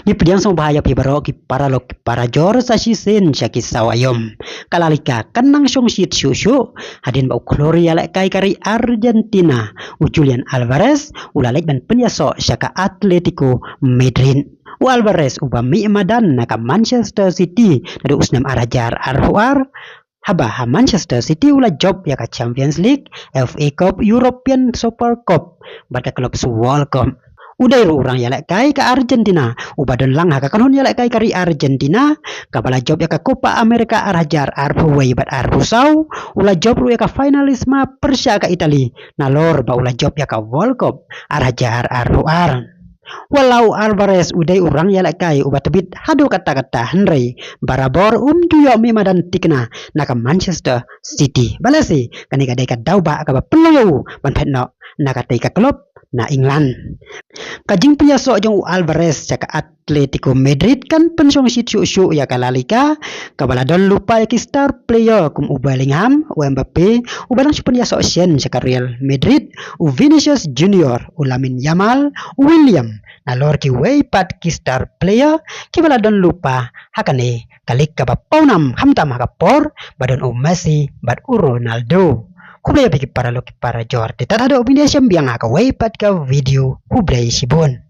Ipdiang song bahaya pi baro ki para lo ki para jor sa si sen sa ki sawayom. Kalalika kanang song shit shushu hadin ba Gloria la kai kari Argentina. Julian Alvarez ulalek ban penyaso sa ka Atletico Madrid. Alvarez uba mi madan na ka Manchester City nadu usnam arajar arhuar haba ha Manchester City ula job ya ka Champions League, FA Cup, European Super Cup, bata klub World Cup. Uday ro urang yalek kai ke Argentina, ubadon lang ha kakanhon yalek kai kari Argentina, kabala job ya ka Copa America arajar arhuway bat arhusau, ula job ro ya ka finalisma Persya ka Italy, nalor ba ula job ya ka World Cup arajar arhuar. Walau Alvarez uday urang yalek kai ubat tebit hado kata-kata henry barabor duyo mi madan tikna naka Manchester City balasi kanika dai ka dauba ka ba peloyo ban petno naka tai ka klub na England kajing punya so jong Alvarez caka Atletico Madrid kan pensong si cu ya kalalika kabala don lupa ya ki star player kum Bellingham Mbappe ubalang si punya so sien caka Real Madrid Vinicius Junior Lamine Yamal William nalor ki way pat ki star player ki bala don lupa hakane kalik ka ba paunam hamtam hakapor badon Messi bad Ronaldo kublay bagi para lo ki para jor. Tetap ada opini siang biang ka way pat ka video kublay sibon.